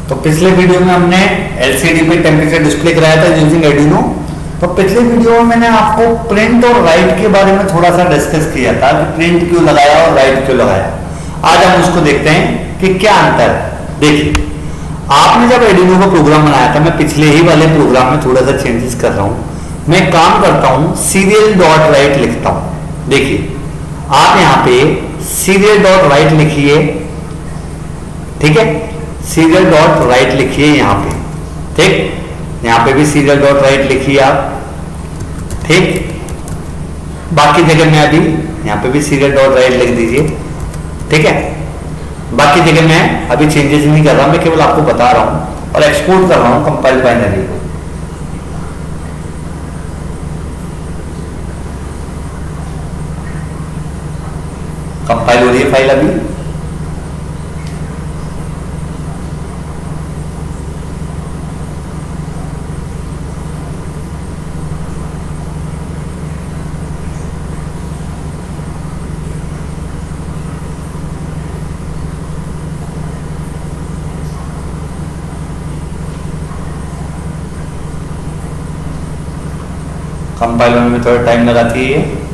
तो पिछले वीडियो में हमने एलसीडी पे टेम्परेचर डिस्प्ले कराया था यूजिंग आर्डिनो। तो पिछले वीडियो में मैंने आपको प्रिंट और राइट के बारे में थोड़ा सा डिस्कस किया था कि प्रिंट क्यों लगाया और राइट क्यों लगाया। आज हम उसको देखते हैं कि क्या अंतर है। देखिए, आपने जब आर्डिनो का प्रोग्राम बनाया था, मैं पिछले ही वाले प्रोग्राम में थोड़ा सा चेंजेस कर रहा हूं। मैं काम करता हूं सीरियल डॉट राइट लिखता हूं। देखिए, आप यहां पे सीरियल डॉट राइट लिखिए, ठीक है, सीरियल डॉट राइट लिखिए यहां पे, ठीक, यहां पे भी सीरियल डॉट राइट लिखिए आप, ठीक। बाकी जगह में अभी यहां पे भी सीरियल डॉट राइट लिख दीजिए, ठीक है। बाकी जगह मैं अभी चेंजेस नहीं कर रहा, मैं केवल आपको बता रहा हूं और एक्सपोर्ट कर रहा हूं कंपाइल बाइनरी को। कंपाइल हो रही है फाइल अभी। कंपाइल होने में थोड़ा टाइम लगाती है ये।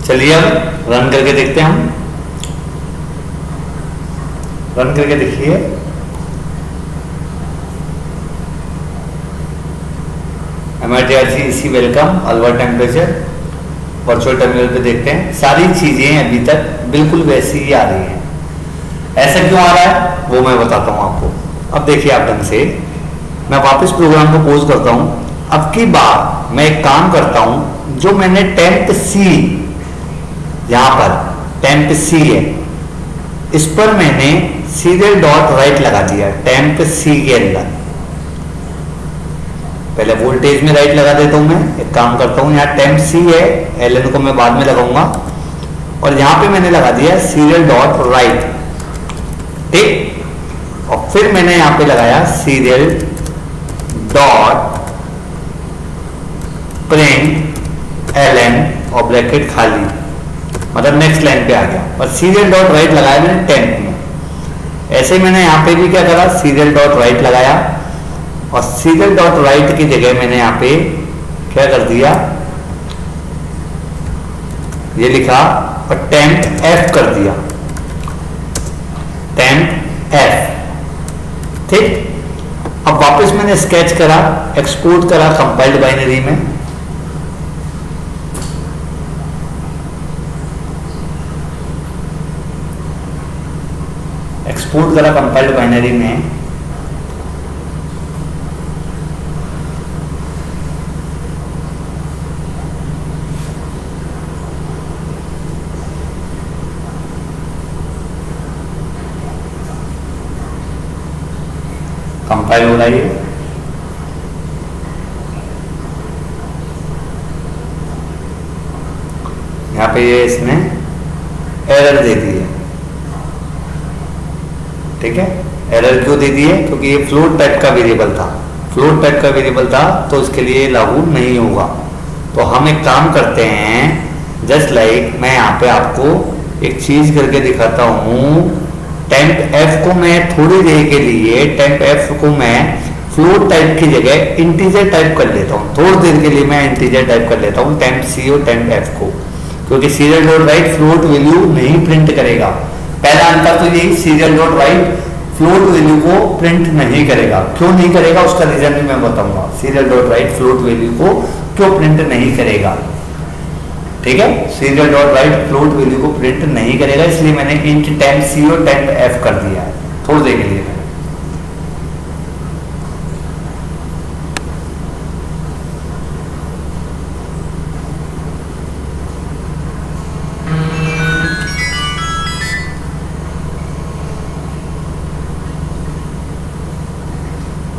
चलिए अब रन करके देखते हैं। हम रन करके देखिए, MITRC इसी welcome Alwar temperature virtual terminal पे देखते हैं। सारी चीजें अभी तक बिल्कुल वैसी ही आ रही हैं। ऐसा क्यों आ रहा है वो मैं बताता हूं आपको। अब देखिए आप ढंग से, मैं वापस प्रोग्राम को पोज करता हूं। अब की बार मैं एक काम करता हूं, जो मैंने टेम्प सी, यहां पर टेम्प सी है, इस पर मैंने सीरियल डॉट राइट लगा दिया टेम्प सी के अंदर। पहले वोल्टेज में राइट लगा देता हूं। मैं एक काम करता हूं, यहां टेम्प सी है, एलएन को मैं बाद में लगाऊंगा, और यहां पे मैंने लगा दिया सीरियल डॉट राइट, ठीक। और फिर मैंने यहां पे लगाया सीरियल डॉट प्रिंट एलएन और ब्रैकेट खाली, मतलब नेक्स्ट लाइन पे आ गया, और सीरियल डॉट राइट लगाया मैंने टेम्प में। ऐसे ही मैंने यहां पे भी क्या करा, सीरियल डॉट राइट लगाया, और सीरियल डॉट राइट की जगह मैंने यहां पे क्या कर दिया, ये लिखा और टेम्प एफ कर दिया, टेम्प एफ, ठीक। अब वापस मैंने स्केच करा, एक्सपोर्ट करा कंपाइल्ड बाइनरी में, एक्सपोर्ट करा कंपाइल्ड बाइनरी में। कंपाइल हो रहा है, यहां पे ये इसने एरर दे दी है, ठीक है। एरर क्यों दे दी है, क्योंकि ये फ्लोट टाइप का वेरिएबल था, फ्लोट टाइप का वेरिएबल था, तो इसके लिए लागू नहीं होगा। तो हम एक काम करते हैं, जस्ट लाइक मैं यहाँ पे आपको एक चीज करके दिखाता हूँ। टेम्प एफ को मैं थोड़ी देर के लिए, टेम्प एफ को मैं फ्लोट टाइप की जगह इंटीजर टाइप कर लेता हूँ, थोड़ी देर के लिए मैं इंटीजर टाइप कर लेता हूँ टेम्प सी और टेम्प एफ को, क्योंकि serial dot right float value नहीं प्रिंट करेगा। पहला अंतर तो यही, serial dot right float value को प्रिंट नहीं करेगा। क्यों नहीं करेगा उसका रीजन भी मैं बताऊंगा। Serial dot right float value को क्यों प्रिंट नहीं करेगा, ठीक है। Serial dot right float value को प्रिंट नहीं करेगा, इसलिए मैंने इंट टेम्प सी और टेम्प एफ कर दिया है थोड़ी देर के लिए।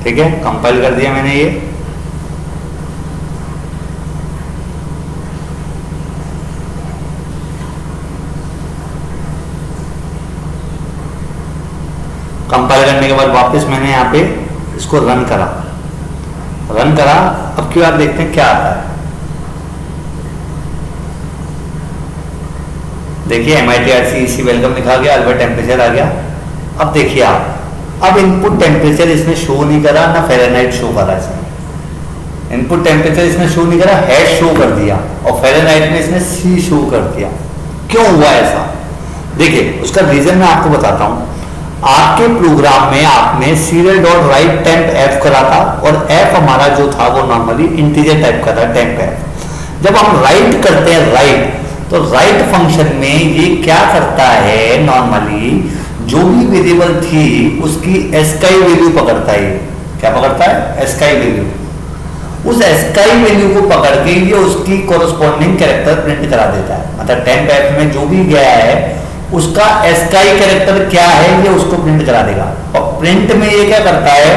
ठीक है, कंपाइल कर दिया मैंने ये। कंपाइल करने के बाद वापस मैंने यहाँ पे इसको रन करा। अब की बार देखते हैं क्या आता है। देखिए MITRC वेलकम लिखा गया, अल्बर्ट टेम्परेचर आ गया। अब देखिए आप, अब इनपुट टेम्परेचर इसने शो नहीं करा, ना फ़ारेनहाइट शो करा इसने। इनपुट टेम्परेचर इसने शो नहीं करा, हैश शो कर दिया, और फ़ारेनहाइट में इसने सी शो कर दिया। क्यों हुआ ऐसा? देखिए उसका रीजन मैं आपको बताता हूं। आपके प्रोग्राम में आपने serial dot right temp F करा था, और एफ हमारा जो था वो नॉर्मली इंटीजर टाइप का था, टेम्प एफ। जब हम राइट करते हैं राइट, तो राइट फंक्शन में ये क्या करता है, नॉर्मली जो भी वेरिएबल थी उसकी एस्काई वैल्यू पकड़ता है। क्या पकड़ता है? ASCII value. उस एस्काई वैल्यू को पकड़ के ये उसकी कोरस्पॉन्डिंग कैरेक्टर प्रिंट करा देता है। मतलब टेम्प एफ में जो भी गया है उसका एस्काई कैरेक्टर क्या है ये उसको प्रिंट करा देगा। और प्रिंट में ये क्या करता है,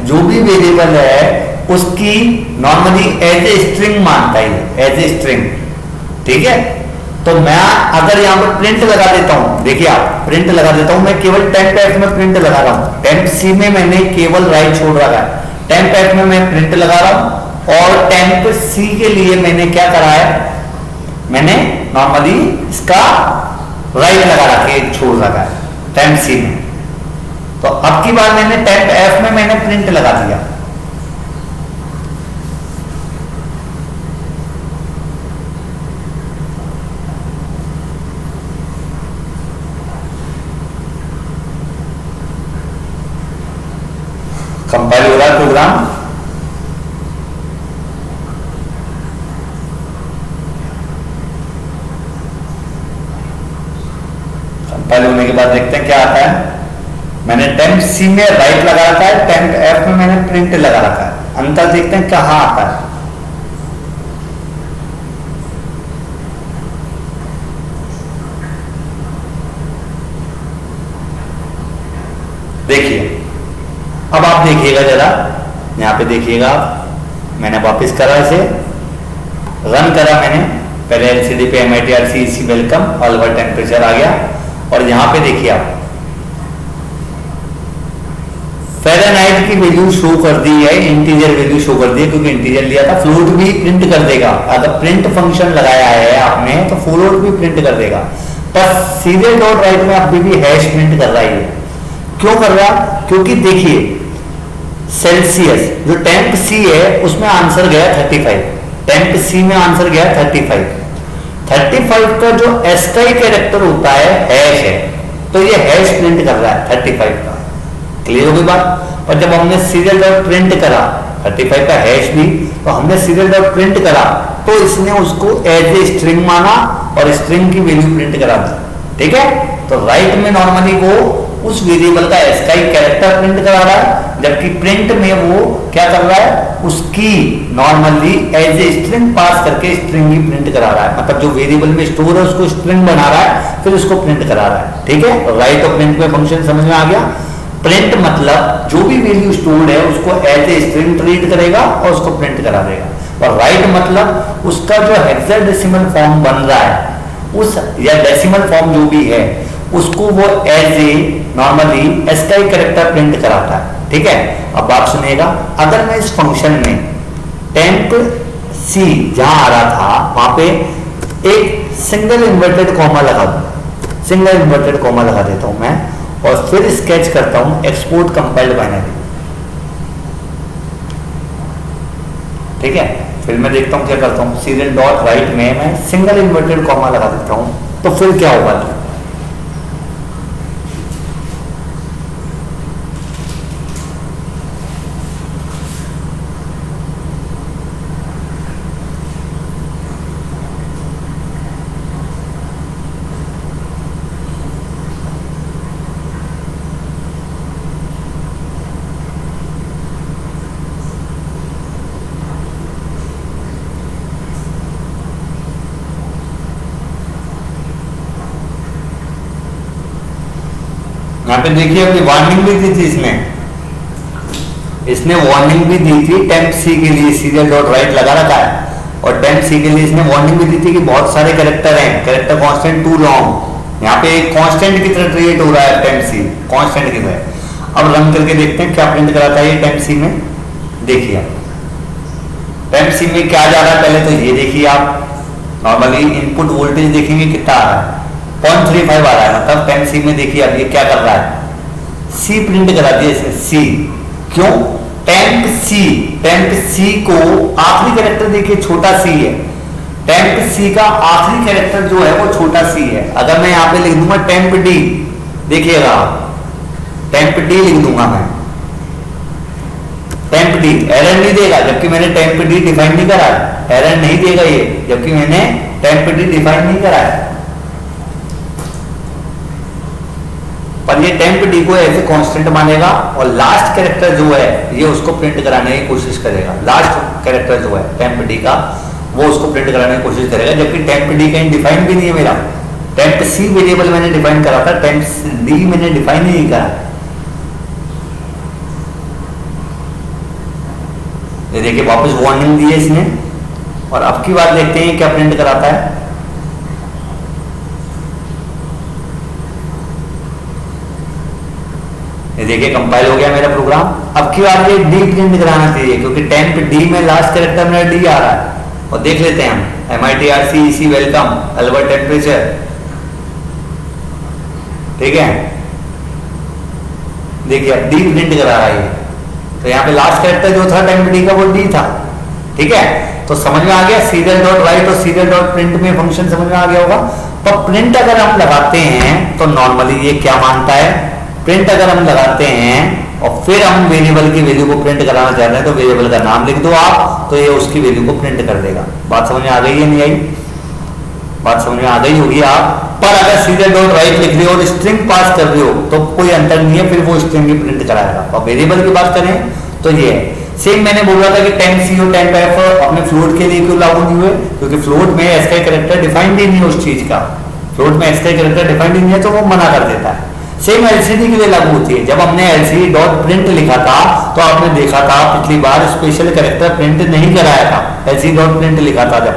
जो भी वेरिएबल है उसकी नॉर्मली एज ए स्ट्रिंग मानता है, एज ए स्ट्रिंग। ठीक है, तो मैं अगर यहां पर प्रिंट लगा देता हूं, देखिए आप, प्रिंट लगा देता हूं, मैं केवल टेम्प एफ में प्रिंट लगा रहा हूं। टेम्प सी में मैंने केवल राइट छोड़ रखा है, टेम्प एफ में मैं प्रिंट लगा रहा हूं। और टेम्प सी के लिए मैंने क्या करा है, मैंने नॉर्मली इसका राइट लगा रखे, छोड़ रखा है टेम्प सी में। तो अब की बार मैंने टेम्प एफ में मैंने प्रिंट लगा दिया। कंपाइल हो रहा है प्रोग्राम। कंपाइल होने के बाद देखते हैं क्या आता है। मैंने टेम्प सी में राइट लगा रखा है, टेम्प एफ में मैंने प्रिंट लगा रखा है। अंतर देखते हैं कहां आता है। देखिए अब आप देखिएगा जरा, यहाँ पे देखिएगा आप, मैंने वापस करा इसे, रन करा मैंने। पहले एलसीडी पे MITRC वेलकम, अल्बर्ट टेम्परेचर आ गया। और यहाँ पे देखिए आप, फ़ारेनहाइट की वैल्यू शो कर दी है, इंटीजर वैल्यू शो कर दी है, क्योंकि इंटीजर लिया था। फ्लोट भी प्रिंट कर देगा, अगर प्रिंट फंक्शन लगाया है आपने तो फ्लोट भी प्रिंट कर देगा। पर सीरियल डॉट राइट में अभी भी हैश प्रिंट कर रहा है। क्यों कर रहा? क्योंकि देखिए सेल्सियस जो टेम्प सी है उसमें आंसर गया 35, टेम्प सी में आंसर गया 35 का जो एस्काई कैरेक्टर होता है हैश है, तो ये हैश प्रिंट कर रहा है 35 का। क्लियर हो गई बात? और जब हमने सीरियल डॉट प्रिंट करा 35 का हैश भी, तो हमने सीरियल डॉट प्रिंट करा तो इसने उसको एज ए स्ट्रिंग माना और स्ट्रिंग की वैल्यू प्रिंट करा दी। ठीक है, तो राइट में नॉर्मली वो उस वेरिएबल का एस्काई कैरेक्टर प्रिंट करा रहा है, जबकि प्रिंट में वो क्या कर रहा है, उसकी normally as a string pass करके स्ट्रिंग ही प्रिंट करा रहा है। मतलब जो वेरिएबल में स्टोर है उसको स्ट्रिंग बना रहा है, फिर उसको प्रिंट करा रहा है। ठीक है, राइट और प्रिंट में फंक्शन समझ में आ गया। प्रिंट मतलब जो भी वैल्यू स्टोर्ड है उसको एज ए स्ट्रिंग ट्रीट करेगा और उसको प्रिंट करा देगा। और राइट मतलब उसका जो हेक्साडेसिमल फॉर्म बन रहा है उस, या डेसिमल फॉर्म जो भी है, उसको वो as a normally ASCII character print कराता है। ठीक है, अब आप सुनिएगा, अगर मैं इस फंक्शन में टेम्प सी जहां आ रहा था वहां पे एक सिंगल इन्वर्टेड कॉमा लगा दूं, सिंगल इन्वर्टेड कॉमा लगा देता हूं मैं, और फिर स्केच करता हूं एक्सपोर्ट कंपाइल्ड बाइनरी। ठीक है, फिर मैं देखता हूं क्या करता हूं, सीरियल डॉट राइट में मैं सिंगल इन्वर्टेड कॉमा लगा देता हूं, तो फिर क्या होगा। यहाँ पे देखिए अभी वार्निंग भी दी थी इसने वार्निंग भी दी थी टेम्प सी के लिए, सीरियल डॉट राइट लगा रखा है, और टेम्प सी के लिए इसने वार्निंग भी दी थी कि बहुत सारे कैरेक्टर हैं, कैरेक्टर कांस्टेंट टू लॉन्ग। यहाँ पे एक कांस्टेंट की तरह क्रिएट हो रहा है टेम्प सी, कांस्टेंट की तरह। अब रन करके देखते हैं क्या प्रिंट कराता है ये टेम्प सी में। देखिए टेम्प सी में क्या जा रहा है, पहले तो ये देखिए आप नॉर्मली इनपुट वोल्टेज देखेंगे कितना आ रहा है, 0.35 आ रहा है। मतलब टेम्प सी में देखिए अब ये क्या कर रहा है, सी प्रिंट करा दिया इसने, सी। क्यों? टेम्प सी को आखिरी कैरेक्टर देखिए छोटा सी है, टेम्प सी का आखिरी कैरेक्टर जो है वो छोटा सी है। अगर मैं यहां पे लिख दूंगा टेम्प डी, देखिएगा टेम्प डी लिख दूंगा मैं, टेम्प डी एरर नहीं देगा, जबकि मैंने टेम्प डी डिफाइन नहीं करा है, एरर नहीं देगा ये, जबकि मैंने टेम्प डी डिफाइन नहीं करा है। पर ये टेम्प डी को ऐसे कांस्टेंट मानेगा और लास्ट कैरेक्टर जो है ये उसको प्रिंट कराने की कोशिश करेगा। लास्ट कैरेक्टर जो है टेम्प डी का वो उसको प्रिंट कराने की कोशिश करेगा, जबकि टेम्प डी कहीं डिफाइन भी नहीं है मेरा। टेम्प सी वेरिएबल मैंने डिफाइन करा था, टेम्प डी मैंने डिफाइन ही नहीं करा। ये देखिए वापस वार्निंग दी है इसने, और अब की बात देखते हैं क्या प्रिंट कराता है। ये देखिए कंपाइल हो गया मेरा प्रोग्राम। अब की बार ये डी प्रिंट कराना चाहिए, क्योंकि टेम्प डी में लास्ट कैरेक्टर मेरा डी आ रहा है। और देख लेते हैं हम MITRC वेलकम अल्बर्ट टेम्परेचर, ठीक है। देखिए अब डी प्रिंट करा रहा है, तो यहाँ पे लास्ट कैरेक्टर जो था टेम्प डी का वो डी था, ठीक है। तो समझ में आ गया सीरियल डॉट राइट और सीरियल डॉट प्रिंट में फंक्शन समझ में आ गया होगा। पर प्रिंट अगर हम लगाते हैं तो नॉर्मली ये क्या मानता है, प्रिंट अगर हम लगाते हैं और फिर हम वेरिएबल की वैल्यू को प्रिंट कराना चाहते हैं तो वेरिएबल का नाम लिख दो आप, तो ये उसकी वैल्यू को प्रिंट कर देगा। बात समझ में आ गई है नहीं आई? बात समझ में आ गई होगी आप। पर अगर सीरियल डॉट राइट लिख रहे हो और स्ट्रिंग पास कर रहे हो तो कोई अंतर नहीं है, फिर वो स्ट्रिंग ही प्रिंट कराएगा। और वेरिएबल की बात करें तो ये है सेम। मैंने बोला था कि टेम्प सी और टेम्प एफ अपने फ्लोट के लिए क्यों लागू नहीं हुए, क्योंकि फ्लोट में एस का कैरेक्टर डिफाइंड ही नहीं है उस चीज का, फ्लोट में एस का कैरेक्टर डिफाइंड ही नहीं है तो वो मना कर देता है। सेम एलसीडी के लिए लागू होती है। जब हमने एलसीडी डॉट प्रिंट लिखा था तो आपने देखा था पिछली बार स्पेशल कैरेक्टर प्रिंट नहीं कराया था, एलसीडी डॉट प्रिंट लिखा था जब।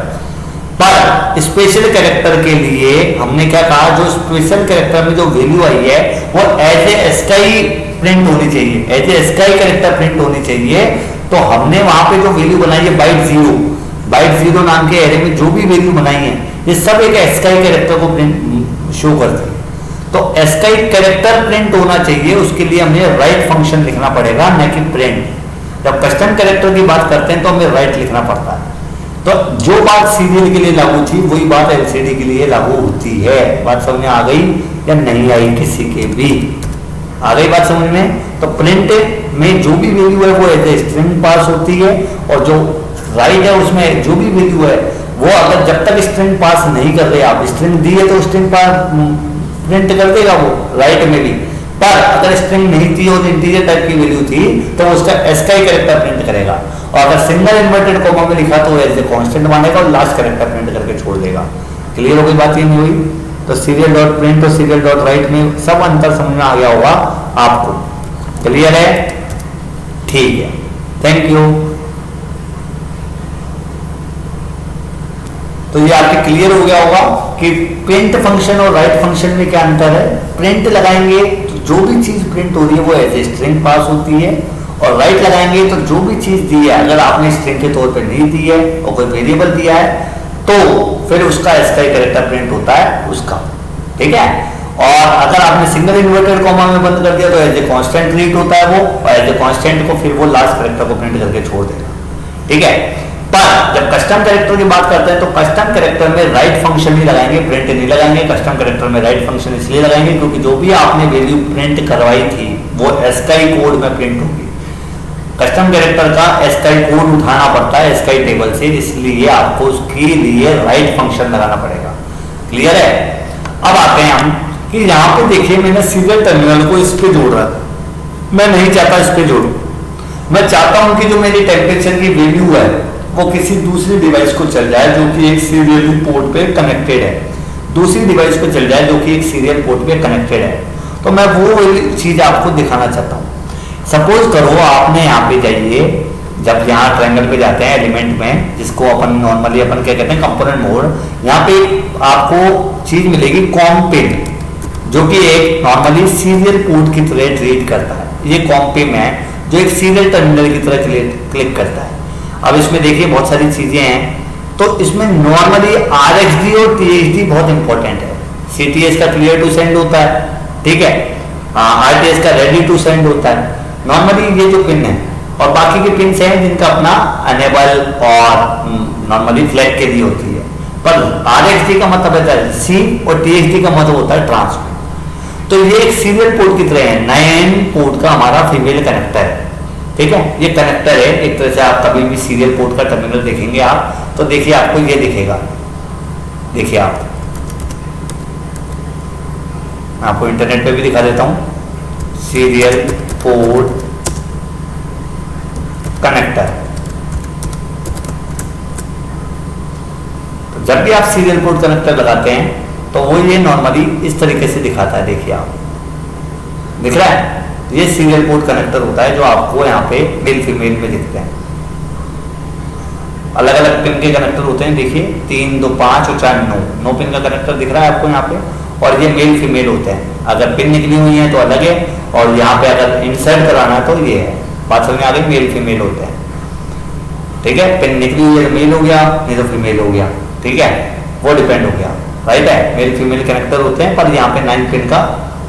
पर स्पेशल कैरेक्टर के लिए हमने क्या कहा, जो स्पेशल कैरेक्टर में जो वैल्यू आई है वो एज ए एसकाई प्रिंट होनी चाहिए, as a ASCII character print होनी चाहिए। तो हमने वहां पे जो वैल्यू बनाई है बाइट जीरो नाम के एरे में जो भी वैल्यू बनाई है ये सब एक एसकाई कैरेक्टर को प्रिंट शो करती है। तो एसकाई कैरेक्टर प्रिंट होना चाहिए, उसके लिए हमें राइट फंक्शन लिखना पड़ेगा, न कि प्रिंट। जब कस्टम कैरेक्टर की बात करते हैं तो हमें राइट लिखना पड़ता है। तो जो बात सीरियल के लिए लागू थी वही बात एलसीडी के लिए लागू होती है। बात समझ में आ गई या नहीं आई किसी के भी? आ गई बात समझ में? तो प्रिंट में जो भी वैल्यू है वो एज ए स्ट्रिंग पास होती है, और जो राइट है उसमें जो भी वैल्यू है वो अगर जब तक स्ट्रिंग पास नहीं कर रहे आप, स्ट्रिंग दी है तो स्ट्रिंग पास प्रिंट कर देगा वो राइट में भी। पर अगर स्ट्रिंग नहीं थी और इंटीजर टाइप की वैल्यू थी तो उसका एसकाई कैरेक्टर प्रिंट करेगा, और अगर सिंगल इन्वर्टेड कॉमा में लिखा तो एज ए कांस्टेंट मानेगा और लास्ट कैरेक्टर प्रिंट करके छोड़ देगा। क्लियर हो गई बात? ये नहीं हुई? तो सीरियल डॉट प्रिंट और सीरियल डॉट राइट में सब अंतर समझ में आ गया होगा आपको। क्लियर है? ठीक है, थैंक यू। तो ये आपके क्लियर हो गया होगा कि प्रिंट फंक्शन और राइट फंक्शन में क्या अंतर है। प्रिंट लगाएंगे तो जो भी चीज प्रिंट हो रही है वो एज ए स्ट्रिंग पास होती है, और राइट लगाएंगे तो जो भी चीज दी है अगर आपने स्ट्रिंग के तौर पे नहीं दी है और कोई वेरिएबल दिया है तो फिर उसका एसकाई कैरेक्टर प्रिंट होता है उसका, ठीक है। और अगर आपने सिंगल इन्वर्टेड कॉमा में बंद कर दिया तो एज ए कांस्टेंट रीड होता है वो, और एज ए कांस्टेंट को फिर वो लास्ट कैरेक्टर को प्रिंट करके छोड़ देगा, ठीक है। पर जब कस्टम कैरेक्टर की बात करते हैं तो कस्टम कैरेक्टर में राइट फंक्शन ही लगाएंगे, प्रिंट नहीं लगाएंगे। कस्टम कैरेक्टर में राइट फंक्शन इसलिए लगाएंगे क्योंकि जो भी आपने वैल्यू प्रिंट करवाई थी वो एसकाई कोड में प्रिंट होगी। कस्टम कैरेक्टर का एसकाई कोड उठाना पड़ता है एसकाई टेबल से, इसलिए आपको उसके लिए राइट फंक्शन लगाना पड़ेगा। क्लियर है? अब आते हैं हम कि यहाँ पे देखिए मैंने सीरियल टर्मिनल को इस पे जोड़ रहा था, मैं नहीं चाहता इस पे जोड़ूं। मैं चाहता हूं कि जो मेरी टेम्परेचर की वैल्यू है वो किसी दूसरी डिवाइस को चल जाए जो कि एक सीरियल पोर्ट पे कनेक्टेड है, दूसरी डिवाइस पे चल जाए जो कि एक सीरियल पोर्ट पे कनेक्टेड है। तो मैं वो चीज आपको दिखाना चाहता हूँ। सपोज करो आपने यहाँ पे जाइए, जब यहाँ ट्रायंगल पे जाते हैं एलिमेंट में, जिसको अपन नॉर्मली अपन क्या कहते हैं कंपोनेंट मोड, यहाँ पे आपको चीज मिलेगी कॉम पिन, जो कि एक नॉर्मली सीरियल पोर्ट की तरह ट्रीट करता है। ये कॉम पिन है जो एक सीरियल टर्मिनल की तरह क्लिक करता है। अब इसमें देखिए बहुत सारी चीजें हैं, तो इसमें नॉर्मली RxD और TXD बहुत इंपॉर्टेंट है। CTS का क्लियर टू सेंड होता है, ठीक है, RTS का रेडी टू सेंड होता है। नॉर्मली ये जो पिन है, और बाकी के पिन हैं जिनका अपना अनेबल और नॉर्मली फ्लैग के लिए होती है, पर RxD का मतलब होता है रिसीव और TXD का मतलब होता है ट्रांसमिट। तो ये एक सीरियल पोर्ट की तरह है, 9 पोर्ट का हमारा फीमेल कनेक्टर है, ठीक है, ये कनेक्टर है एक तरह से। आप कभी भी सीरियल पोर्ट का टर्मिनल देखेंगे आप, तो देखिए आपको ये दिखेगा, देखिए आप, मैं आपको इंटरनेट पे भी दिखा देता हूं, सीरियल पोर्ट कनेक्टर। तो जब भी आप सीरियल पोर्ट कनेक्टर लगाते हैं तो वो ये नॉर्मली इस तरीके से दिखाता है, देखिए आप, दिख रहा है, ये सीरियल पोर्ट कनेक्टर होता है जो आपको यहाँ पे मेल फीमेल में दिखते हैं। अलग अलग पिन के कनेक्टर होते हैं, देखिए 3, 2, 5 और 4, 9 पिन का कनेक्टर दिख रहा है आपको यहाँ पे, और ये मेल फीमेल होते हैं। अगर पिन निकली हुई है तो अलग है, और यहाँ पे अगर इंसर्ट कराना है तो ये है, बात समझ में आ गई, मेल फीमेल होते हैं, ठीक है। पिन निकली हुई है तो मेल हो गया, नहीं तो फीमेल हो गया, ठीक है, वो डिपेंड हो गया, राइट है। मेल फीमेल कनेक्टर होते हैं, पर यहाँ पे 9 पिन का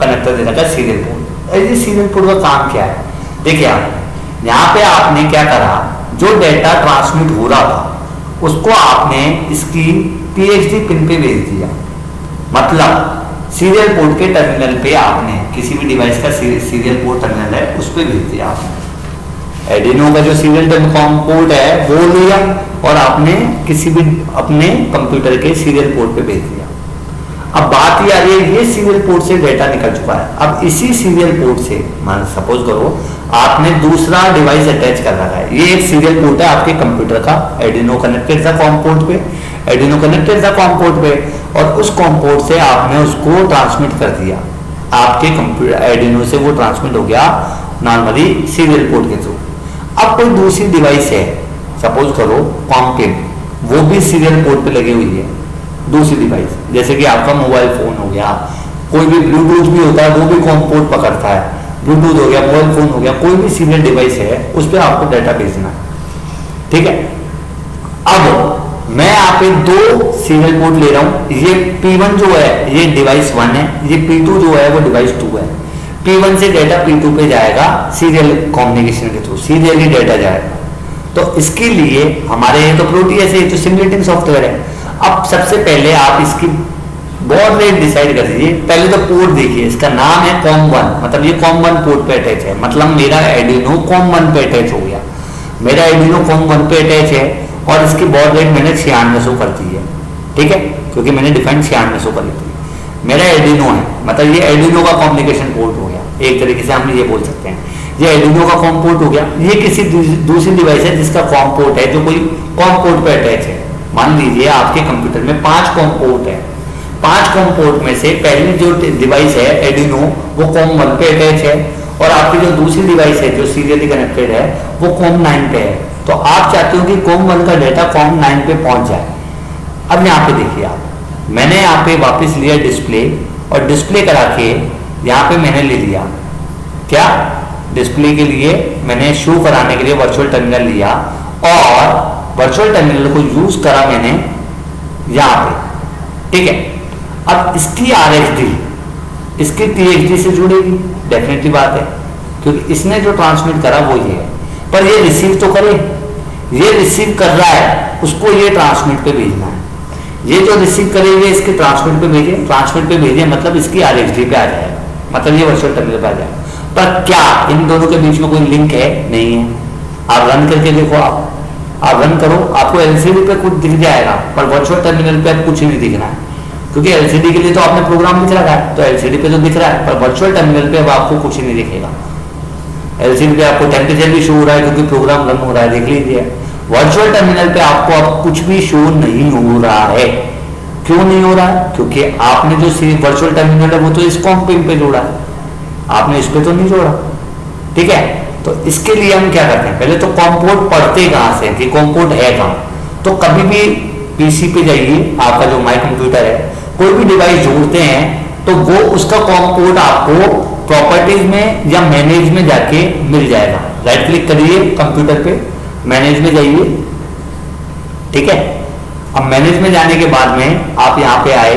कनेक्टर दे रखा है सीरियल पोर्ट। ये सीरियल पोर्ट का काम क्या है, देखिए आप यहाँ पे आपने क्या करा, जो डेटा ट्रांसमिट हो रहा था उसको आपने इसकी TXD पिन पे भेज दिया। मतलब सीरियल पोर्ट के टर्मिनल पे आपने किसी भी डिवाइस का सीरियल पोर्ट टर्मिनल है उस पर भेज दिया आपने। एडिनो का जो सीरियल पोर्ट है वो लिया और आपने किसी भी अपने कंप्यूटर के सीरियल पोर्ट पे भेज दिया। अब बात ये आ रही है, ये सीरियल पोर्ट से डेटा निकल चुका है। अब इसी सीरियल पोर्ट से मान सपोज करो आपने दूसरा डिवाइस अटैच कर रखा है, ये एक सीरियल पोर्ट है आपके कंप्यूटर का, एडिनो कनेक्टेड था कॉम पोर्ट पे, एडिनो कनेक्टेड था कॉम पोर्ट पे, और उस कॉम पोर्ट से आपने उसको ट्रांसमिट कर दिया आपके कंप्यूटर एडिनो से, वो ट्रांसमिट हो गया नॉर्मली सीरियल पोर्ट के थ्रू। अब कोई दूसरी डिवाइस है, सपोज करो कॉम पिन, वो भी सीरियल पोर्ट पे लगी हुई है, दूसरी डिवाइस, जैसे कि आपका मोबाइल फोन हो गया, कोई भी ब्लूटूथ भी होता है वो भी कॉम पोर्ट पकड़ता है, ब्लूटूथ हो गया, मोबाइल फोन हो गया, कोई भी सीरियल डिवाइस है उस पर आपको डाटा भेजना है, ठीक है। अब मैं यहाँ पे 2 सीरियल पोर्ट ले रहा हूं, ये P1 जो है ये डिवाइस 1 है, ये P2 जो है वो डिवाइस 2 है। P1 से डेटा P2 पे जाएगा सीरियल कम्युनिकेशन के थ्रू, सीरियली डेटा जाएगा। तो इसके लिए हमारे ये तो प्रोटीएस है, तो सिमुलेटिंग सॉफ्टवेयर है। अब सबसे पहले आप इसकी बॉड रेट डिसाइड कर दीजिए। पहले तो पोर्ट देखिए, इसका नाम है COM1, मतलब ये COM1 पोर्ट पे अटैच है, मतलब मेरा एडिनो COM1 पे अटैच हो गया, मेरा एडिनो COM1 पे अटैच है, और इसकी बॉड रेट मैंने 9600 कर दी है, ठीक है, क्योंकि मैंने डिफाइन 9600 कर दी। मेरा एडिनो है, मतलब ये एडिनो का कम्युनिकेशन पोर्ट हो गया, एक तरीके से हम ये बोल सकते हैं, ये एडिनो का कॉम पोर्ट हो गया। ये किसी दूसरी डिवाइस है जिसका कॉम पोर्ट है, जो कोई कॉम पोर्ट पे अटैच है। मान लीजिए आपके कंप्यूटर में 5 कॉम पोर्ट है, 5 कॉम पोर्ट में से पहली जो डिवाइस है एडिनो वो COM1 पे अटैच है, और आपकी जो दूसरी डिवाइस है जो सीरियली कनेक्टेड है वो COM9 पे है। तो आप चाहते हो कि COM1 का डेटा COM9 पे पहुंच जाए। अब यहाँ पे देखिए आप, मैंने यहाँ पे वापस लिया डिस्प्ले, और डिस्प्ले करा के यहाँ पे मैंने ले लिया क्या, डिस्प्ले के लिए मैंने शो कराने के लिए वर्चुअल टर्मिनल लिया, और वर्चुअल टर्मिनल को यूज करा मैंने यहाँ पे, ठीक है। अब इसकी RxD इसकी TXD से जुड़ेगी, डेफिनेटली बात है, क्योंकि इसने जो ट्रांसमिट करा वो ये है, पर ये रिसीव तो करे, ये रिसीव कर रहा है, उसको ये ट्रांसमिट पे भेजना है। ये जो रिसीव करेंगे इसके ट्रांसमिट पे भेजे, ट्रांसमिट पे भेजे मतलब इसकी RxD पे आ जाएगा, मतलब ये वर्चुअल टर्मिनल पे आ जाएगा। पर क्या इन दोनों के बीच में कोई लिंक है? नहीं है। आप रन करके देखो, आप रन करो, आपको LCD पे कुछ दिख जाएगा, पर वर्चुअल टर्मिनल पे अब कुछ नहीं दिखना है, क्योंकि LCD के लिए तो आपने प्रोग्राम लिख रखा है, तो LCD पे तो दिख रहा है, पर वर्चुअल टर्मिनल पे अब आपको कुछ नहीं दिखेगा। LCD पे आपको टेम्परेचर भी शो हो रहा है क्योंकि प्रोग्राम रन हो रहा है, देख लीजिए। वर्चुअल टर्मिनल पे आपको अब कुछ भी शो नहीं हो रहा है। क्यों नहीं हो रहा है? क्योंकि आपने जो वर्चुअल टर्मिनल है वो तो इस कॉम पिन पे जोड़ा है, आपने इस पे तो नहीं जोड़ा, ठीक है। तो इसके लिए हम क्या करते हैं, पहले तो कॉम पोर्ट पढ़ते कहाँ से कि कॉम पोर्ट है कहाँ। तो कभी भी पीसी पे जाइए, आपका जो माई कंप्यूटर है, कोई भी डिवाइस जोड़ते हैं तो वो उसका कॉम पोर्ट आपको प्रॉपर्टीज में या मैनेज में जाके मिल जाएगा। राइट क्लिक करिए कंप्यूटर पे, मैनेज में जाइए, ठीक है। अब मैनेज में जाने के बाद में आप यहां पे आए,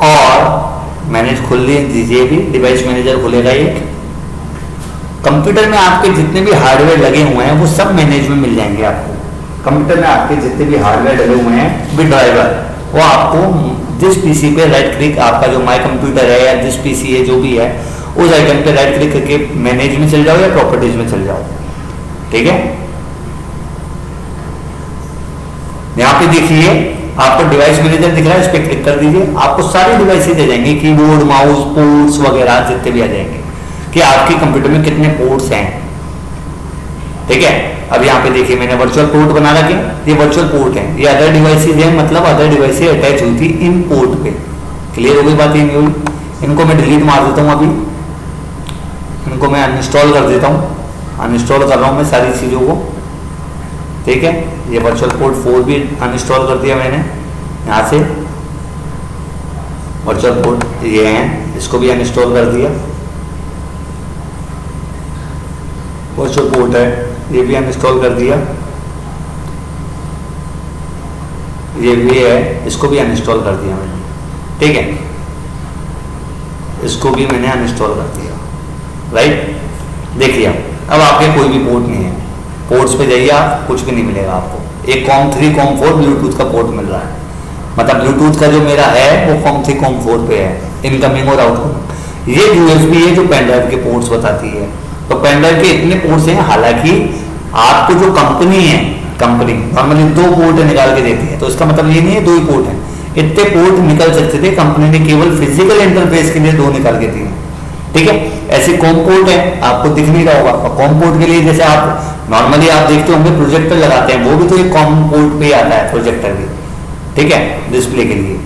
और मैनेज खोल दीजिए, भी डिवाइस मैनेजर खुलेगा एक। कंप्यूटर में आपके जितने भी हार्डवेयर लगे हुए हैं वो सब मैनेज में मिल जाएंगे आपको। कंप्यूटर में आपके जितने भी हार्डवेयर लगे हुए हैं विद ड्राइवर, वो आपको जिस पीसी पे राइट क्लिक, आपका जो माई कंप्यूटर है या जिस पीसी है जो भी है, उस आइकन पे राइट क्लिक करके मैनेज में चल जाओ या प्रॉपर्टीज में चल जाओ, ठीक है। यहां पे देखिए आपको डिवाइस मैनेजर दिख रहा है, इस पर क्लिक कर दीजिए, आपको सारे डिवाइसेज आ जाएंगे, कीबोर्ड, माउस, पोर्ट्स वगैरह जितने भी आ जाएंगे कि आपके कंप्यूटर में कितने पोर्ट्स हैं, ठीक है। अब यहाँ पे देखिए मैंने वर्चुअल पोर्ट बना रखे, ये वर्चुअल पोर्ट है, ये अदर डिवाइसेज है, मतलब अदर डिवाइसेज अटैच हुई थी इन पोर्ट पे। क्लियर हो गई बात, ये नहीं हुई। इनको मैं डिलीट मार देता हूँ, अभी इनको मैं अनइंस्टॉल कर देता हूँ, अनइंस्टॉल कर रहा हूँ मैं सारी चीज़ों को, ठीक है। ये वर्चुअल पोर्ट 4 भी अनइंस्टॉल कर दिया मैंने, यहाँ से वर्चुअल पोर्ट ये हैं, इसको भी अनइंस्टॉल कर दिया। वर्चुअल पोर्ट है, ये भी अनइंस्टॉल कर दिया, ये भी है, इसको भी अनइंस्टॉल कर दिया मैंने, ठीक है। इसको भी मैंने अनइंस्टॉल कर दिया, राइट। देखिए अब आपके कोई भी पोर्ट नहीं है, पोर्ट्स पे जाइए आप, कुछ भी नहीं मिलेगा आपको। एक COM3 COM4 ब्लूटूथ का पोर्ट मिल रहा है, मतलब ब्लूटूथ का जो मेरा है वो COM3 COM4 पे है, इनकमिंग और आउटगोइंग। ये USB है जो पेन ड्राइव के पोर्ट्स बताती है। तो पेन ड्राइव के इतने पोर्ट्स हैं, हालांकि आपको जो कंपनी है, कंपनी नॉर्मली 2 पोर्ट निकाल के देती है, तो इसका मतलब ये नहीं है 2 ही पोर्ट है, इतने पोर्ट निकल सकते थे, कंपनी ने केवल फिजिकल इंटरफेस के लिए 2 निकाल के दिए, ठीक है। ऐसे कॉम पोर्ट है, आपको दिख नहीं रहा होगा। और कॉम पोर्ट के लिए जैसे आप नॉर्मली आप देखते होंगे प्रोजेक्टर लगाते हैं, वो भी तो एक कॉम पोर्ट पे आता है, प्रोजेक्टर भी, ठीक है, डिस्प्ले के लिए।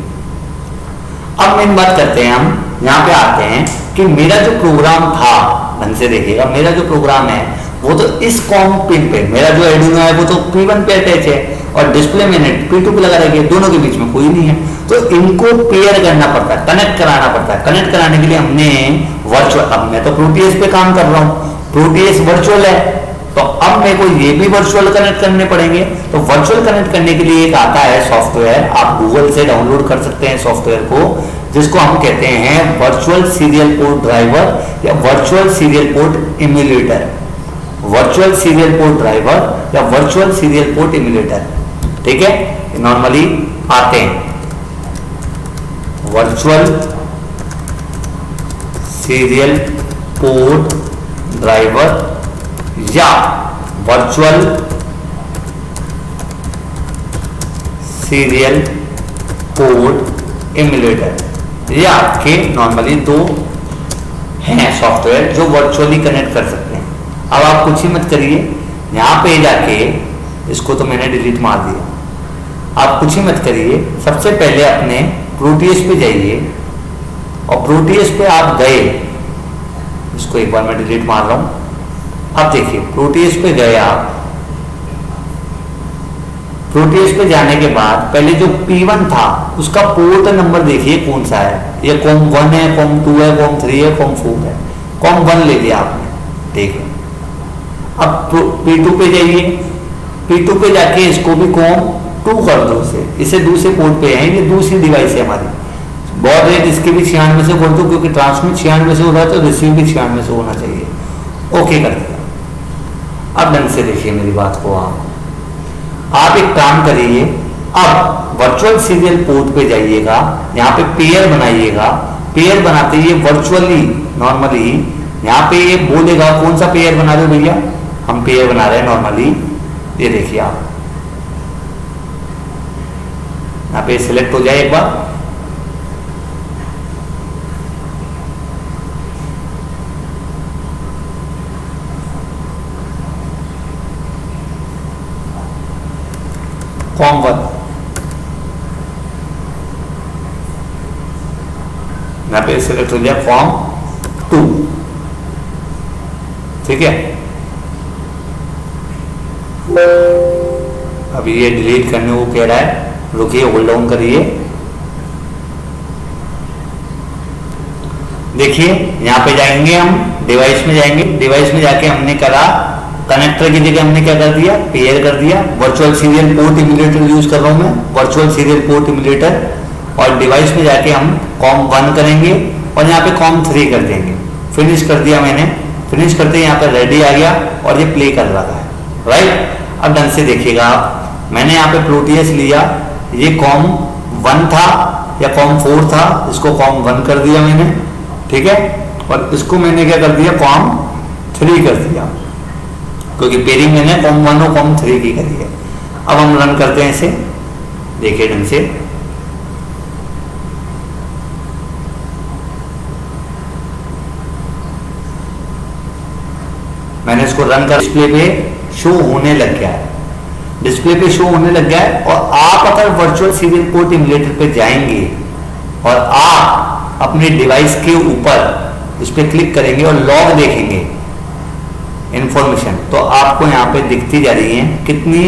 अब मेन बात करते हैं, हम यहाँ पे आते हैं कि मेरा जो प्रोग्राम था, ढंग से देखिएगा, मेरा जो प्रोग्राम है वो तो इस कॉम पिन पे, मेरा जो एडुइनो है वो तो P1 पे अटैच है, और डिस्प्ले मैंने P2 पे लगा रखी है, दोनों के बीच में कोई नहीं है, तो इनको पेयर करना पड़ता है, कनेक्ट कराना पड़ता है। कनेक्ट कराने के लिए हमने वर्चुअल, अब मैं तो प्रोटीएस पे काम कर रहा हूँ, प्रोटीएस वर्चुअल है, तो अब मेरे को ये भी वर्चुअल कनेक्ट करने पड़ेंगे। तो वर्चुअल कनेक्ट करने के लिए एक आता है सॉफ्टवेयर, आप गूगल से डाउनलोड कर सकते हैं सॉफ्टवेयर को, जिसको हम कहते हैं वर्चुअल सीरियल पोर्ट ड्राइवर या virtual serial port emulator, virtual serial port driver या वर्चुअल सीरियल पोर्ट इम्यूलेटर, ठीक है। नॉर्मली आते हैं वर्चुअल सीरियल पोर्ट ड्राइवर या वर्चुअल सीरियल पोर्ट इम्यूलेटर, ये आपके नॉर्मली 2 हैं सॉफ्टवेयर जो वर्चुअली कनेक्ट कर सकते हैं। अब आप कुछ ही मत करिए, यहाँ पे जाके, इसको तो मैंने डिलीट मार दिया, आप कुछ ही मत करिए, सबसे पहले अपने प्रोटीएस पे जाइए, और प्रोटीएस पे आप गए, इसको एक बार मैं डिलीट मार रहा हूँ। अब देखिए प्रोटीएस पे गए आप, प्रोटीएस पे जाने के बाद पहले जो P1 था उसका पोर्ट नंबर देखिए कौन सा है, ये COM1 है, COM2 है, COM3 है, COM4 है, COM1 ले लिया आपने, ठीक है। अब P2 पे जाइए, P2 पे जाके इसको भी COM2 कर दो, इसे दूसरे पोर्ट पे है, ये दूसरी डिवाइस है हमारी। बॉड रेट इसके भी 96 से कर दो, क्योंकि ट्रांसमिट 96 से हो रहा है तो रिसीव भी 96 से होना चाहिए, ओके कर दिया। अब ढंग से देखिए मेरी बात को, आप एक काम करिए, अब वर्चुअल सीरियल पोर्ट पे जाइएगा, यहाँ पे पेयर बनाइएगा, पेयर बनाते ही वर्चुअली नॉर्मली यहाँ पे ये बोलेगा कौन सा पेयर बना रहे हो भैया, हम पेयर बना रहे हैं नॉर्मली, ये देखिए आप यहाँ पे सिलेक्ट हो जाए एक बार, COM1 यहाँ पे सिलेक्ट हो जाए फॉर्म 2, ठीक है। अभी ये डिलीट करने को कह रहा है, रुकिए, होल्ड डाउन करिए। देखिए यहाँ पे जाएंगे हम, डिवाइस में जाएंगे, डिवाइस में जाके हमने करा कनेक्टर की जगह हमने क्या कर दिया, पेयर कर दिया। Virtual serial port emulator use कर रहा हूं मैं, वर्चुअल सीरियल पोर्ट इम्यूलेटर। और डिवाइस में जाके हम कॉम 1 करेंगे और यहाँ पे कॉम 3 कर देंगे। फिनिश कर दिया मैंने, फिनिश करते यहाँ पे रेडी आ गया और ये प्ले कर रहा है, राइट। अब ढंग से देखिएगा आप, मैंने यहाँ पे प्रोटीएस लिया, ये कॉम 1 था या कॉम 4 था, इसको कॉम 1 कर दिया मैंने, ठीक है। और इसको मैंने क्या कर दिया, कॉम 3 कर दिया, क्योंकि पेयरिंग मैंने कॉम 1 और कॉम 3 की करी है। अब हम रन करते हैं इसे, देखिए ढंग से। मैंने इसको रन कर, डिस्प्ले पे शो होने लग गया है, डिस्प्ले पे शो होने लग गया है। और आप अगर वर्चुअल सीरियल पोर्ट इम्यूलेटर पे जाएंगे और आप अपने डिवाइस के ऊपर इस पे क्लिक करेंगे और लॉग देखेंगे इंफॉर्मेशन, तो आपको यहाँ पे दिखती जा रही है कितनी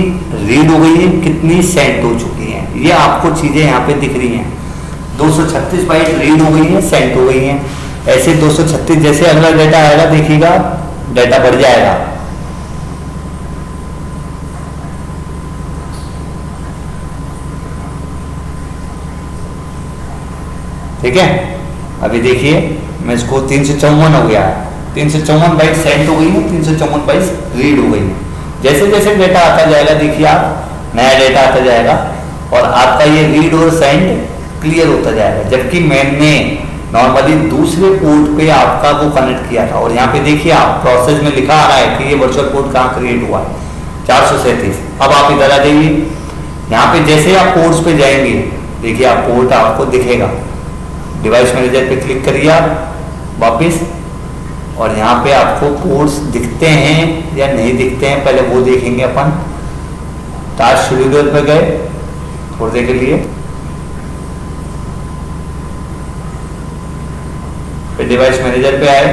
रीड हो गई है, कितनी सेंड हो चुकी है। ये आपको चीजें यहाँ पे दिख रही हैं। 236 बाइट रीड हो गई है, सेंड हो गई है। ऐसे 236, जैसे अगला डेटा आएगा देखिएगा डेटा बढ़ जाएगा। ठीक है, अभी देखिए मैं इसको 354 हो गया है, 354 बाइट सेंड हो गई है, 354 बाइट रीड हो गई है। जैसे जैसे डेटा आता जाएगा देखिए आप, नया डेटा आता जाएगा और आपका ये रीड और सेंड क्लियर होता जाएगा। जबकि मैंने नॉर्मली दूसरे पोर्ट पे आपका को कनेक्ट किया था और यहाँ पे देखिए आप प्रोसेस में लिखा आ रहा है कि ये वर्चुअल पोर्ट कहाँ क्रिएट हुआ है, 437। अब आप इधर आ जाइए, यहाँ पे जैसे आप पोर्ट्स पे जाएंगे देखिए आप पोर्ट आपको दिखेगा। डिवाइस मैनेजर पे क्लिक करिए आप वापिस, और यहाँ पे आपको पोर्ट्स दिखते हैं या नहीं दिखते हैं पहले वो देखेंगे अपन। टास्क शेड्यूलर पे गए थोड़ी देर के लिए, फिर डिवाइस मैनेजर पे आए।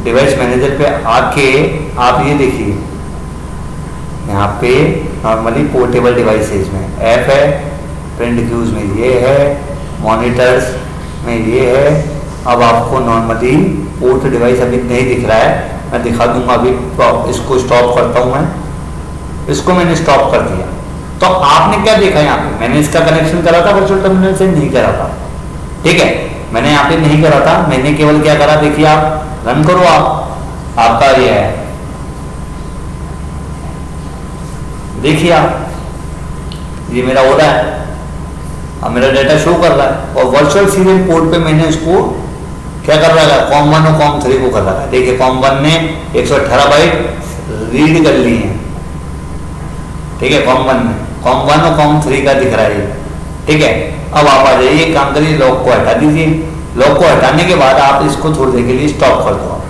डिवाइस मैनेजर पे आके आप ये देखिए यहाँ पे नॉर्मली पोर्टेबल डिवाइसेज में ऐप है, प्रिंट क्यूज में ये है, मॉनिटर्स में ये है। अब आपको नॉर्मली पोर्ट डिवाइस अभी नहीं दिख रहा है, मैं दिखा दूंगा अभी। इसको स्टॉप करता हूं मैं, इसको मैंने स्टॉप कर दिया। तो आपने क्या देखा यहाँ पे, मैंने इसका कनेक्शन करा था वर्चुअल टर्मिनल से, नहीं करा था, ठीक है। मैंने यहाँ पे नहीं करा था, मैंने केवल क्या करा देखिए आप रन करो आप, आपका ये है देखिए आप, ये मेरा हो रहा है, अब मेरा डेटा शो कर रहा है। और वर्चुअल सीरियल पोर्ट पे मैंने इसको क्या कर रहा है, कॉम 1 और कॉम 3 को कर रहा है। देखिए कॉम 1 ने 118 बाइट रीड कर ली है, ठीक है। कॉम 1 में कॉम 1 और कॉम 3 का दिख रहा है, ठीक है। अब आप आ जाइए, काम करिए, लॉक को हटा दीजिए। लॉक को हटाने के बाद आप इसको थोड़ी देर के लिए स्टॉप कर दो।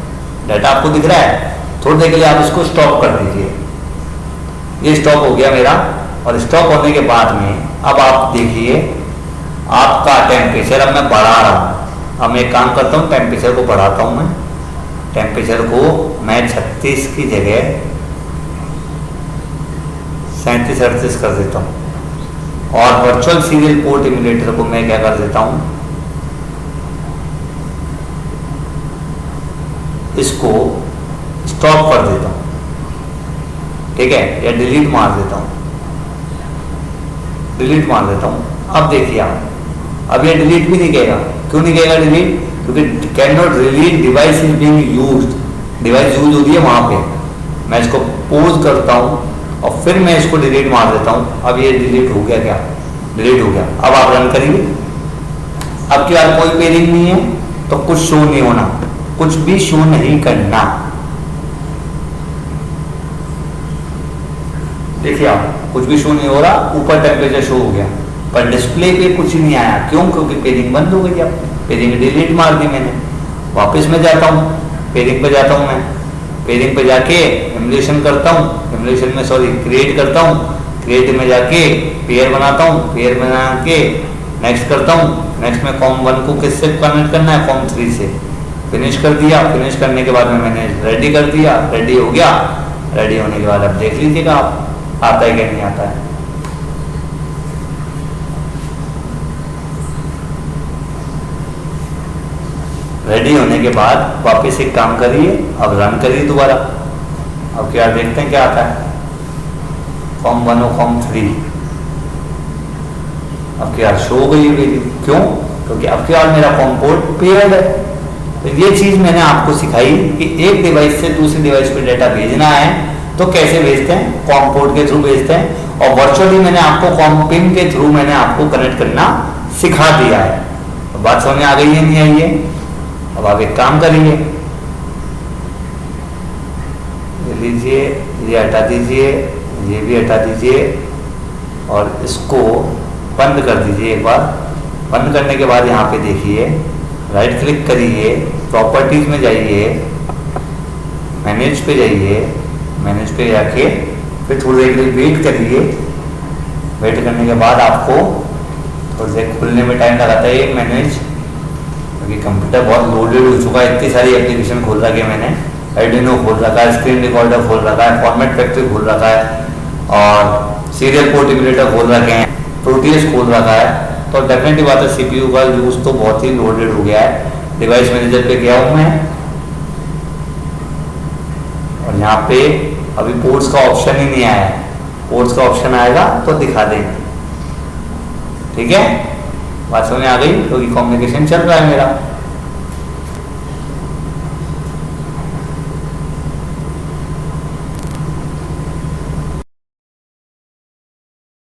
डाटा आपको दिख रहा है, थोड़ी देर के लिए आप इसको स्टॉप कर दीजिए। ये स्टॉप हो गया मेरा, और स्टॉप होने के बाद में अब आप देखिए आपका टेम्परेचर अब मैं बढ़ा रहा हूँ। अब मैं एक काम करता हूँ, टेम्परेचर को बढ़ाता हूँ मैं। टेम्परेचर को मैं 36 की जगह 37-38 कर देता हूँ। और वर्चुअल सीरियल पोर्ट इम्यूलेटर को मैं क्या कर देता हूँ, इसको स्टॉप कर देता हूँ, ठीक है, या डिलीट मार देता हूँ, डिलीट मार देता हूँ। अब देखिए आप, अब ये डिलीट भी नहीं कहेगा। क्यों नहीं कहेगा डिलीट, क्योंकि can not delete device is being used, device use होती है वहां पे। मैं इसको पॉज करता हूँ और फिर मैं इसको डिलीट मार देता हूँ। अब ये डिलीट हो गया, क्या डिलीट हो गया। अब आप रन करिए, अब क्या कोई पेयरिंग नहीं है तो कुछ शो नहीं होना, कुछ भी शो नहीं करना। देखिए आप, कुछ भी शो नहीं हो रहा, ऊपर टेम्परेचर शो हो गया पर डिस्प्ले पे कुछ नहीं आया। क्यों, क्योंकि पेयरिंग बंद हो गई। अब पेयरिंग डिलीट मार दी मैंने। वापस मैं जाता हूँ, पेयरिंग पे जाता हूँ, मैं पेयरिंग पे जाके इम्यूलेशन करता हूँ, इम्यूलेशन में सॉरी क्रिएट करता हूँ, क्रिएट में जाके पेयर बनाता हूँ, पेयर बना के नेक्स्ट करता हूँ, नेक्स्ट में कॉम 1 को किससे कनेक्ट करना है, कॉम 3 से। फिनिश कर दिया, फिनिश करने के बाद में मैंने रेडी कर दिया, रेडी हो गया। रेडी होने के बाद अब देख लीजिएगा आप आता है कि नहीं आता है। रेडी होने के बाद वापस एक काम करिए, अब रन करिए दोबारा। अब क्या देखते हैं क्या आता है, कॉम 1 और कॉम 3 अब क्या शो हो गई मेरी, क्यों? क्योंकि अब क्या मेरा कॉम पोर्ट पेयर्ड है। तो ये चीज मैंने आपको सिखाई कि एक डिवाइस से दूसरी डिवाइस पे डेटा भेजना है तो कैसे भेजते हैं, कॉम पोर्ट के थ्रू भेजते हैं। और वर्चुअली मैंने आपको कॉम पिन के थ्रू मैंने आपको कनेक्ट करना सिखा दिया है। तो बात समझ में आ गई है, नहीं आई है? अब आप एक काम करिए, ये लीजिए, ये हटा दीजिए, ये भी हटा दीजिए और इसको बंद कर दीजिए एक बार। बंद करने के बाद यहाँ पे देखिए, राइट क्लिक करिए, प्रॉपर्टीज में जाइए, मैनेज पे जाइए, मैनेज पे जाके फिर थोड़ी देर के लिए वेट करिए। वेट करने के बाद आपको थोड़ी देर खुलने में टाइम लगाता है ये मैनेज, क्योंकि कंप्यूटर बहुत लोडेड हो चुका है। इतनी सारी एप्लीकेशन खोल रखी है मैंने, एर्डिनो खोल रखा है, स्क्रीन रिकॉर्डर खोल रखा है, फॉर्मेट फैक्ट्री खोल रखा है और सीरियल पोर्ट इम्यूलेटर खोल रखे हैं, प्रोटीएस खोल रखा है। तो डेफिनेटली बात है सीपीयू का यूज तो बहुत ही लोडेड हो गया है। डिवाइस मैनेजर पे गया हूँ मैं और यहाँ पे अभी पोर्ट्स का ऑप्शन ही नहीं आया है। पोर्ट्स का ऑप्शन आएगा तो दिखा देंगे, ठीक है? बात समझ में आ गई? क्योंकि कम्युनिकेशन चल रहा है मेरा।